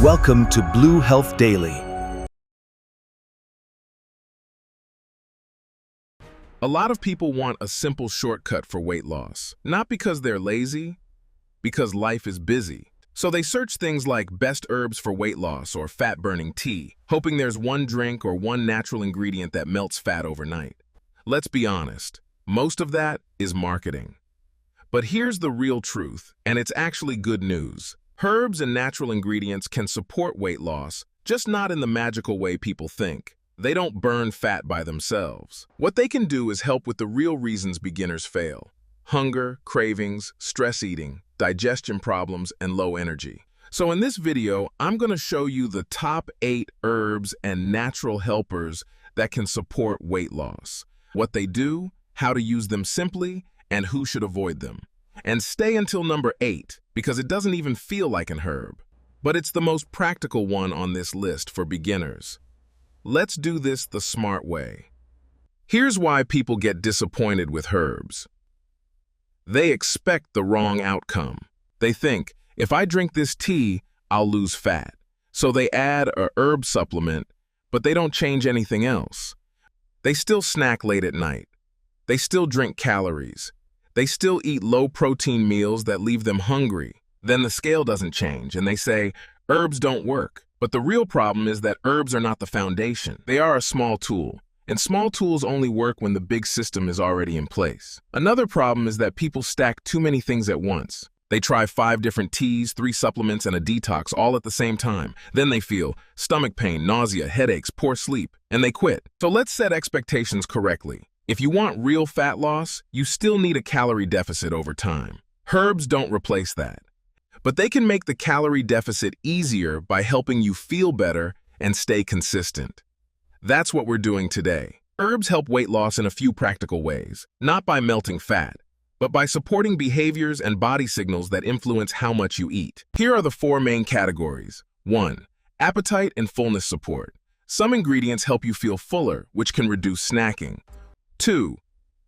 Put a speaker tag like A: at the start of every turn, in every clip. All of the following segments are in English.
A: Welcome to Blue Health Daily.
B: A lot of people want a simple shortcut for weight loss, not because they're lazy, because life is busy. So they search things like best herbs for weight loss or fat-burning tea, hoping there's one drink or one natural ingredient that melts fat overnight. Let's be honest, most of that is marketing. But here's the real truth, and it's actually good news. Herbs and natural ingredients can support weight loss, just not in the magical way people think. They don't burn fat by themselves. What they can do is help with the real reasons beginners fail: hunger, cravings, stress eating, digestion problems, and low energy. So in this video, I'm going to show you the top 8 herbs and natural helpers that can support weight loss, what they do, how to use them simply, and who should avoid them. And stay until number 8, because it doesn't even feel like an herb. But it's the most practical one on this list for beginners. Let's do this the smart way. Here's why people get disappointed with herbs. They expect the wrong outcome. They think, if I drink this tea, I'll lose fat. So they add a herb supplement, but they don't change anything else. They still snack late at night. They still drink calories. They still eat low-protein meals that leave them hungry. Then the scale doesn't change, and they say, herbs don't work. But the real problem is that herbs are not the foundation. They are a small tool, and small tools only work when the big system is already in place. Another problem is that people stack too many things at once. They try 5 different teas, 3 supplements, and a detox all at the same time. Then they feel stomach pain, nausea, headaches, poor sleep, and they quit. So let's set expectations correctly. If you want real fat loss, you still need a calorie deficit over time. Herbs don't replace that. But they can make the calorie deficit easier by helping you feel better and stay consistent. That's what we're doing today. Herbs help weight loss in a few practical ways, not by melting fat, but by supporting behaviors and body signals that influence how much you eat. Here are the 4 main categories. 1. Appetite and fullness support. Some ingredients help you feel fuller, which can reduce snacking. 2.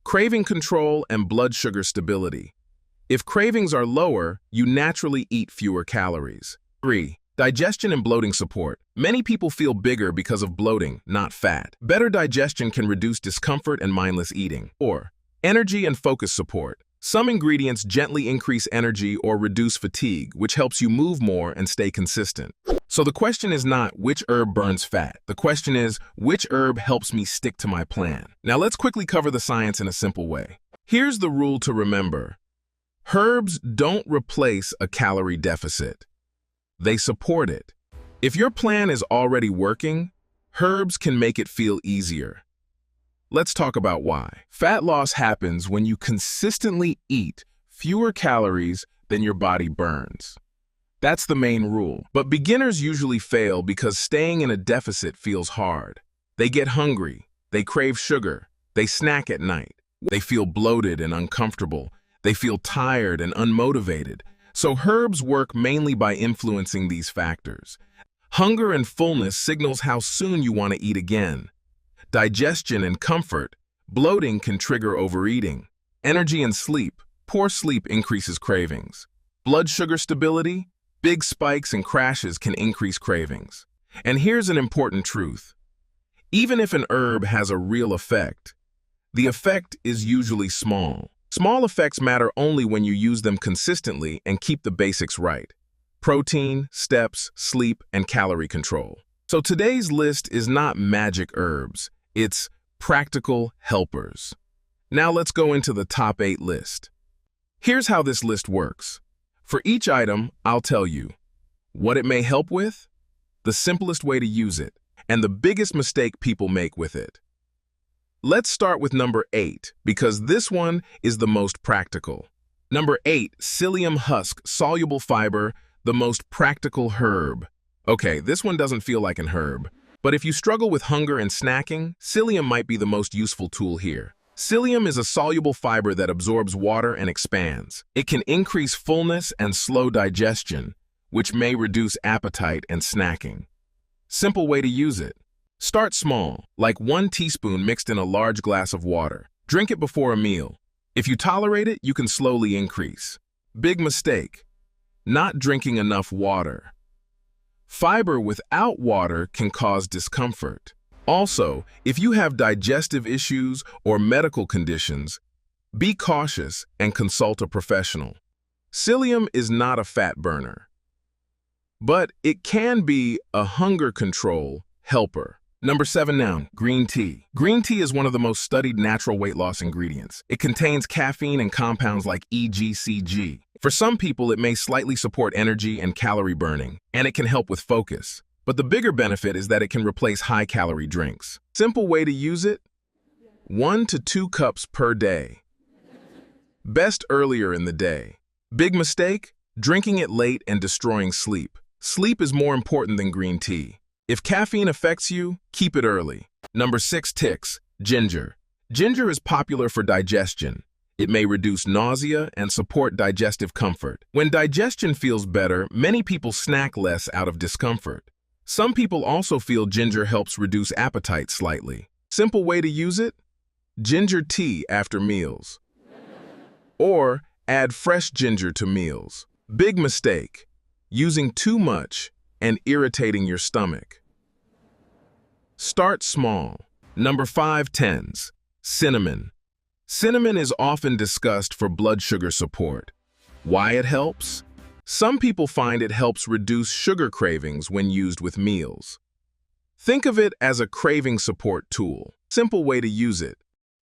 B: Craving control and blood sugar stability. If cravings are lower, you naturally eat fewer calories. 3. Digestion and bloating support. Many people feel bigger because of bloating, not fat. Better digestion can reduce discomfort and mindless eating. 4. Energy and focus support. Some ingredients gently increase energy or reduce fatigue, which helps you move more and stay consistent. So the question is not which herb burns fat. The question is, which herb helps me stick to my plan? Now let's quickly cover the science in a simple way. Here's the rule to remember. Herbs don't replace a calorie deficit. They support it. If your plan is already working, herbs can make it feel easier. Let's talk about why. Fat loss happens when you consistently eat fewer calories than your body burns. That's the main rule. But beginners usually fail because staying in a deficit feels hard. They get hungry, they crave sugar, they snack at night, they feel bloated and uncomfortable, they feel tired and unmotivated. So herbs work mainly by influencing these factors. Hunger and fullness signals how soon you want to eat again. Digestion and comfort, bloating can trigger overeating. Energy and sleep, poor sleep increases cravings. Blood sugar stability, big spikes and crashes can increase cravings. And here's an important truth. Even if an herb has a real effect, the effect is usually small. Small effects matter only when you use them consistently and keep the basics right. Protein, steps, sleep, and calorie control. So today's list is not magic herbs. It's practical helpers. Now let's go into the top 8 list. Here's how this list works. For each item, I'll tell you what it may help with, the simplest way to use it, and the biggest mistake people make with it. Let's start with number 8, because this one is the most practical. Number 8, Psyllium Husk, soluble fiber, the most practical herb. Okay, this one doesn't feel like an herb, but if you struggle with hunger and snacking, psyllium might be the most useful tool here. Psyllium is a soluble fiber that absorbs water and expands. It can increase fullness and slow digestion, which may reduce appetite and snacking. Simple way to use it. Start small, like 1 teaspoon mixed in a large glass of water. Drink it before a meal. If you tolerate it, you can slowly increase. Big mistake: not drinking enough water. Fiber without water can cause discomfort. Also, if you have digestive issues or medical conditions, be cautious and consult a professional. Psyllium is not a fat burner, but it can be a hunger control helper. Number 7 now, green tea. Green tea is one of the most studied natural weight loss ingredients. It contains caffeine and compounds like EGCG. For some people, it may slightly support energy and calorie burning, and it can help with focus. But the bigger benefit is that it can replace high-calorie drinks. Simple way to use it: 1 to 2 cups per day. Best earlier in the day. Big mistake: drinking it late and destroying sleep. Sleep is more important than green tea. If caffeine affects you, keep it early. Number 6 ticks, ginger. Ginger is popular for digestion. It may reduce nausea and support digestive comfort. When digestion feels better, many people snack less out of discomfort. Some people also feel ginger helps reduce appetite slightly. Simple way to use it: ginger tea after meals. Or add fresh ginger to meals. Big mistake: using too much and irritating your stomach. Start small. Number 5 tens, cinnamon. Cinnamon is often discussed for blood sugar support. Why it helps? Some people find it helps reduce sugar cravings when used with meals. Think of it as a craving support tool. Simple way to use it: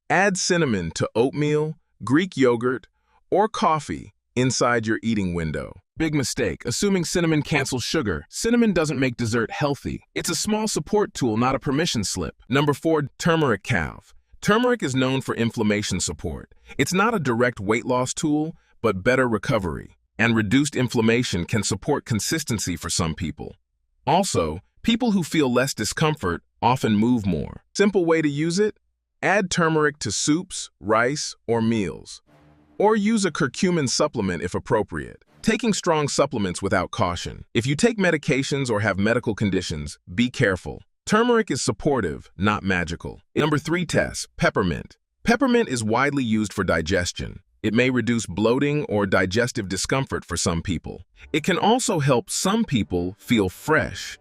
B: add cinnamon to oatmeal, Greek yogurt, or coffee inside your eating window. Big mistake: assuming cinnamon cancels sugar. Cinnamon doesn't make dessert healthy. It's a small support tool, not a permission slip. Number 4, turmeric calf. Turmeric is known for inflammation support. It's not a direct weight loss tool, but better recovery. And reduced inflammation can support consistency for some people. Also, people who feel less discomfort often move more. Simple way to use it: add turmeric to soups, rice, or meals. Or use a curcumin supplement if appropriate. Taking strong supplements without caution. If you take medications or have medical conditions, be careful. Turmeric is supportive, not magical. Number 3 test, peppermint. Peppermint is widely used for digestion. It may reduce bloating or digestive discomfort for some people. It can also help some people feel fresh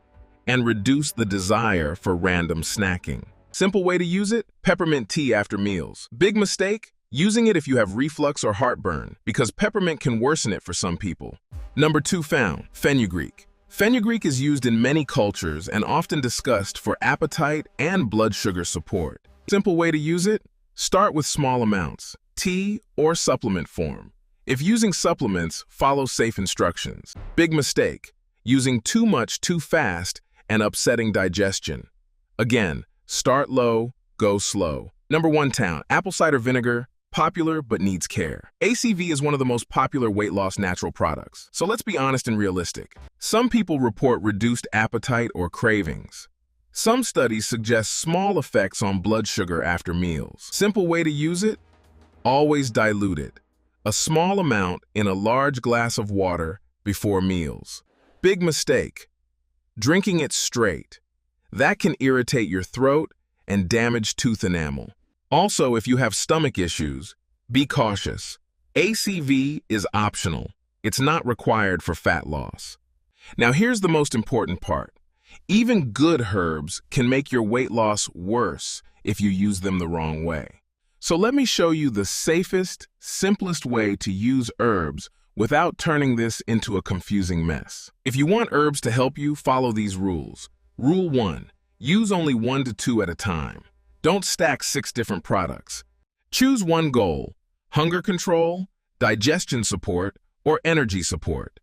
B: and reduce the desire for random snacking. Simple way to use it: peppermint tea after meals. Big mistake: using it if you have reflux or heartburn, because peppermint can worsen it for some people. Number 2 found, fenugreek. Fenugreek is used in many cultures and often discussed for appetite and blood sugar support. Simple way to use it: start with small amounts, tea or supplement form. If using supplements, follow safe instructions. Big mistake: using too much too fast and upsetting digestion. Again, start low, go slow. Number 1 town, apple cider vinegar. Popular but needs care. ACV is one of the most popular weight loss natural products. So let's be honest and realistic. Some people report reduced appetite or cravings. Some studies suggest small effects on blood sugar after meals. Simple way to use it: always dilute it. A small amount in a large glass of water before meals. Big mistake: drinking it straight. That can irritate your throat and damage tooth enamel. Also, if you have stomach issues, be cautious. ACV is optional. It's not required for fat loss. Now here's the most important part. Even good herbs can make your weight loss worse if you use them the wrong way. So let me show you the safest, simplest way to use herbs without turning this into a confusing mess. If you want herbs to help you, follow these rules. Rule 1, use only 1 to 2 at a time. Don't stack 6 different products. Choose one goal: hunger control, digestion support, or energy support.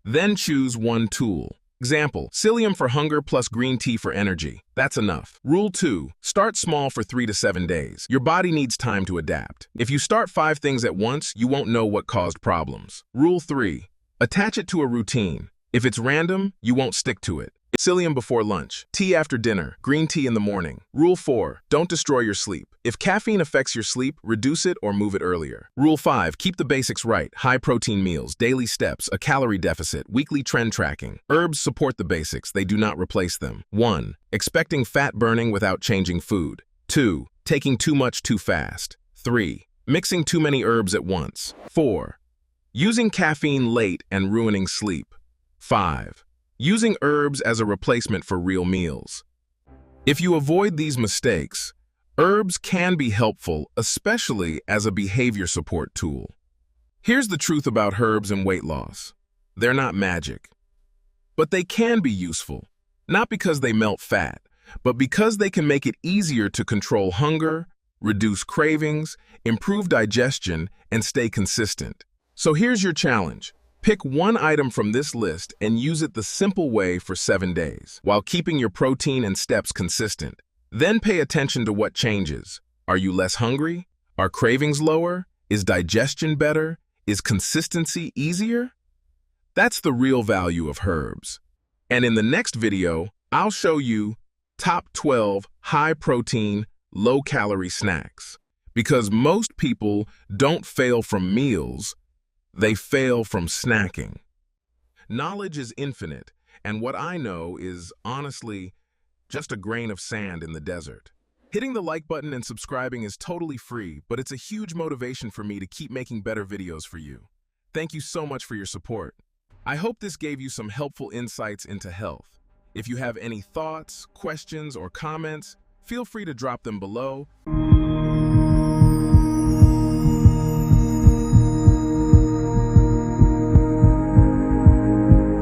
B: Then choose one tool. Example, psyllium for hunger plus green tea for energy. That's enough. Rule 2, start small for 3 to 7 days. Your body needs time to adapt. If you start 5 things at once, you won't know what caused problems. Rule 3, attach it to a routine. If it's random, you won't stick to it. Psyllium before lunch, tea after dinner, green tea in the morning. Rule 4, don't destroy your sleep. If caffeine affects your sleep, reduce it or move it earlier. Rule 5, keep the basics right. High protein meals, daily steps, a calorie deficit, weekly trend tracking. Herbs support the basics, they do not replace them. 1, expecting fat burning without changing food. 2, taking too much too fast. 3, mixing too many herbs at once. 4, using caffeine late and ruining sleep. 5, using herbs as a replacement for real meals. If you avoid these mistakes, herbs can be helpful, especially as a behavior support tool. Here's the truth about herbs and weight loss. They're not magic, but they can be useful, not because they melt fat, but because they can make it easier to control hunger, reduce cravings, improve digestion, and stay consistent. So here's your challenge. Pick one item from this list and use it the simple way for 7 days, while keeping your protein and steps consistent. Then pay attention to what changes. Are you less hungry? Are cravings lower? Is digestion better? Is consistency easier? That's the real value of herbs. And in the next video, I'll show you top 12 high-protein, low-calorie snacks. Because most people don't fail from meals, they fail from snacking. Knowledge is infinite, and what I know is, honestly, just a grain of sand in the desert. Hitting the like button and subscribing is totally free, but it's a huge motivation for me to keep making better videos for you. Thank you so much for your support. I hope this gave you some helpful insights into health. If you have any thoughts, questions, or comments, feel free to drop them below.